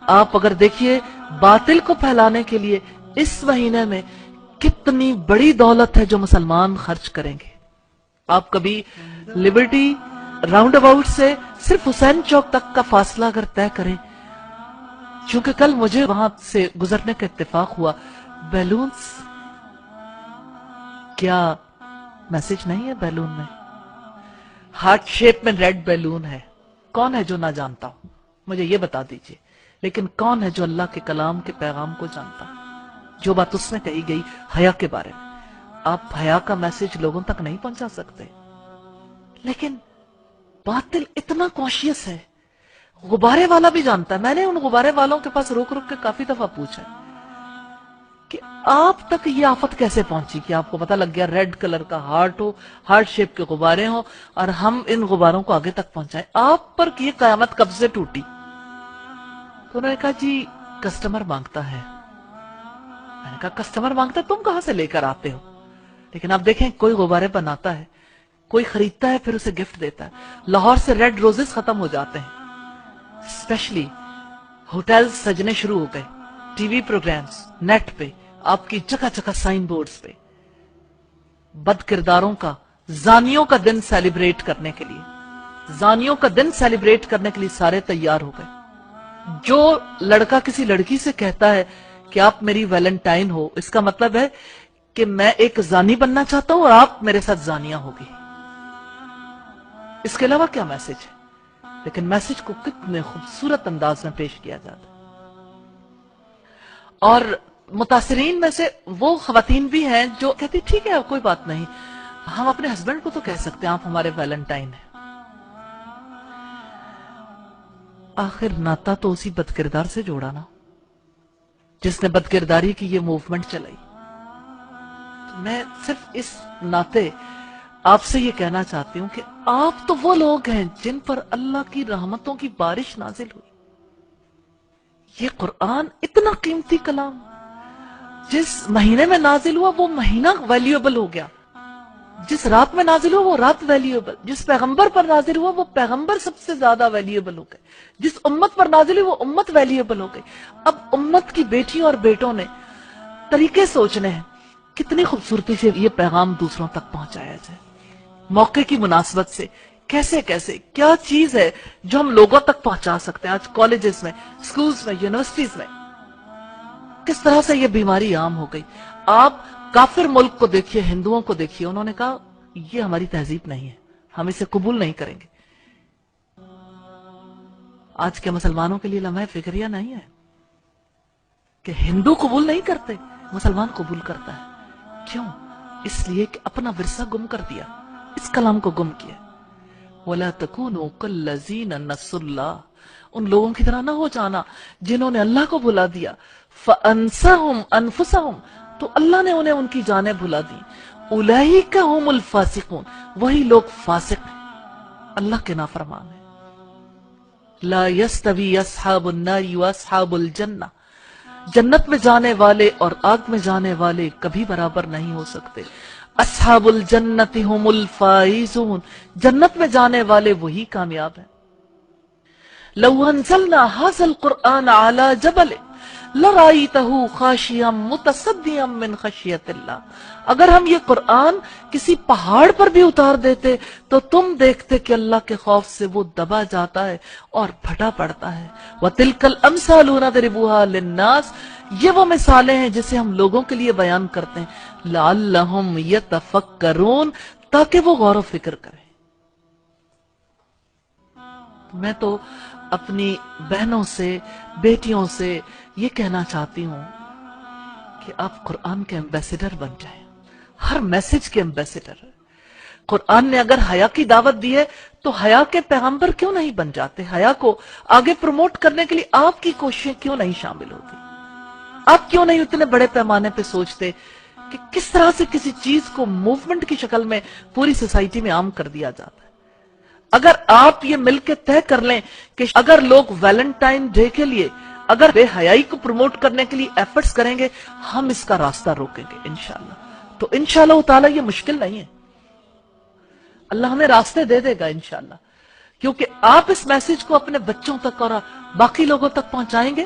آپ اگر دیکھیے باطل کو پھیلانے کے لیے اس مہینے میں کتنی بڑی دولت ہے جو مسلمان خرچ کریں گے. آپ کبھی لبرٹی راؤنڈ اباؤٹ سے صرف حسین چوک تک کا فاصلہ اگر طے کریں، چونکہ کل مجھے وہاں سے گزرنے کا اتفاق ہوا، بیلونز، کیا میسج نہیں ہے بیلون میں؟ ہارٹ شیپ میں ریڈ بیلون ہے. کون ہے جو نہ جانتا ہو؟ مجھے یہ بتا دیجئے. لیکن کون ہے جو اللہ کے کلام کے پیغام کو جانتا ہے؟ جو بات اس میں کہی گئی حیا کے بارے میں، آپ حیا کا میسج لوگوں تک نہیں پہنچا سکتے. لیکن باطل اتنا کانشیس ہے، غبارے والا بھی جانتا ہے. میں نے ان غبارے والوں کے پاس رک رک کے کافی دفعہ پوچھا کہ آپ تک یہ آفت کیسے پہنچی کہ آپ کو پتہ لگ گیا ریڈ کلر کا ہارٹ ہو، ہارٹ شیپ کے غبارے ہوں، اور ہم ان غباروں کو آگے تک پہنچائیں. آپ پر یہ قیامت کب سے ٹوٹی؟ تو انہوں نے کہا جی کسٹمر مانگتا ہے. میں نے کہا کسٹمر مانگتا ہے، تم کہاں سے لے کر آتے ہو؟ لیکن آپ دیکھیں کوئی غبارے بناتا ہے، کوئی خریدتا ہے، پھر اسے گفٹ دیتا ہے. لاہور سے ریڈ روزز ختم ہو جاتے ہیں، اسپیشلی ہوٹلز سجنے شروع ہو گئے، ٹی وی پروگرامز، نیٹ پہ آپ کی جگہ جگہ سائن بورڈز پہ بد کرداروں کا، زانیوں کا دن سیلیبریٹ کرنے کے لیے، زانیوں کا دن سیلیبریٹ کرنے کے لیے سارے تیار ہو گئے. جو لڑکا کسی لڑکی سے کہتا ہے کہ آپ میری ویلنٹائن ہو، اس کا مطلب ہے کہ میں ایک زانی بننا چاہتا ہوں اور آپ میرے ساتھ زانیاں ہوگی. اس کے علاوہ کیا میسج ہے؟ لیکن میسج کو کتنے خوبصورت انداز میں پیش کیا جاتا ہے. اور متاثرین میں سے وہ خواتین بھی ہیں جو کہتی ٹھیک ہے کوئی بات نہیں، ہم اپنے ہسبینڈ کو تو کہہ سکتے ہیں آپ ہمارے ویلنٹائن ہیں. آخر ناتا تو اسی بد کردار سے جوڑا نا جس نے بد کرداری کی یہ موومنٹ چلائی. تو میں صرف اس ناطے آپ سے یہ کہنا چاہتی ہوں کہ آپ تو وہ لوگ ہیں جن پر اللہ کی رحمتوں کی بارش نازل ہوئی. یہ قرآن اتنا قیمتی کلام جس مہینے میں نازل ہوا وہ مہینہ ویلیوبل ہو گیا، جس رات میں نازل ہوا وہ رات ویلیوبل، جس پیغمبر پر نازل ہوا وہ پیغمبر سب سے زیادہ ویلیوبل ہو گئے، جس امت پر نازل ہوئی وہ امت ویلیوبل ہو گئی. اب امت کی بیٹیوں اور بیٹوں نے طریقے سوچنے ہیں کتنی خوبصورتی سے یہ پیغام دوسروں تک پہنچایا جائے. موقع کی مناسبت سے کیسے کیسے کیا چیز ہے جو ہم لوگوں تک پہنچا سکتے ہیں. آج کالجز میں، سکولز میں، یونیورسٹیز میں کس طرح سے یہ بیماری عام ہو گئی. آپ کافر ملک کو دیکھیے، ہندوؤں کو دیکھیے، انہوں نے کہا یہ ہماری تہذیب نہیں ہے، ہم اسے قبول نہیں کریں گے. آج کے مسلمانوں کے لیے لمحہ فکریہ نہیں ہے کہ ہندو قبول نہیں کرتے، مسلمان قبول کرتا ہے. کیوں؟ اس لیے کہ اپنا ورثہ گم کر دیا، اس کلام کو گم کیا. وَلَا تَكُونُوا كَالَّذِينَ نَسُوا اللَّهَ، ان لوگوں کی طرح نہ ہو جانا جنہوں نے اللہ کو بھلا دیا. فَأَنسَهُمْ أَنفُسَهُمْ، تو اللہ نے انہیں ان کی جانیں بھلا دی. أُولَئِكَ هُمُ الْفَاسِقُونَ، وہی لوگ فاسق ہیں، اللہ کے نافرمان ہیں. لَا يَسْتَوِي أَصْحَابُ النَّارِ وَأَصْحَابُ الْجَنَّةِ، جنت میں جانے والے اور آگ میں جانے والے کبھی برابر نہیں ہو سکتے. اصحاب الجنت هم الفائزون، جنت میں جانے والے وہی کامیاب ہیں. لو انزلنا هذا القرآن على جبل لرأيته خاشعا متصدعا من خشیت اللہ، اگر ہم یہ قرآن کسی پہاڑ پر بھی اتار دیتے تو تم دیکھتے کہ اللہ کے خوف سے وہ دبا جاتا ہے اور پھٹا پڑتا ہے. وَتِلْكَ الْأَمْثَالُ نَضْرِبُهَا لِلنَّاسِ، یہ وہ مثالیں ہیں جسے ہم لوگوں کے لیے بیان کرتے ہیں. لَعَلَّهُمْ يَتَفَكَّرُونَ، تاکہ وہ غور و فکر کریں. میں تو اپنی بہنوں سے، بیٹیوں سے یہ کہنا چاہتی ہوں کہ آپ قرآن کے ایمبیسیڈر بن جائیں، ہر میسج کے ایمبیسیڈر. قرآن نے اگر حیا کی دعوت دی ہے تو حیا کے پیغمبر کیوں نہیں بن جاتے؟ حیا کو آگے پروموٹ کرنے کے لیے آپ کی کوششیں کیوں نہیں شامل ہوتی؟ آپ کیوں نہیں اتنے بڑے پیمانے پہ سوچتے کہ کس طرح سے کسی چیز کو موومنٹ کی شکل میں پوری سوسائٹی میں عام کر دیا جاتا ہے؟ اگر آپ یہ مل کے طے کر لیں کہ اگر لوگ ویلنٹائن ڈے کے لیے اگر بے حیائی کو پروموٹ کرنے کے لیے ایفرٹس کریں گے، ہم اس کا راستہ روکیں گے انشاءاللہ. تو انشاءاللہ تعالی یہ مشکل نہیں ہے، اللہ ہمیں راستے دے دے گا انشاءاللہ. کیونکہ آپ اس میسج کو اپنے بچوں تک اور باقی لوگوں تک پہنچائیں گے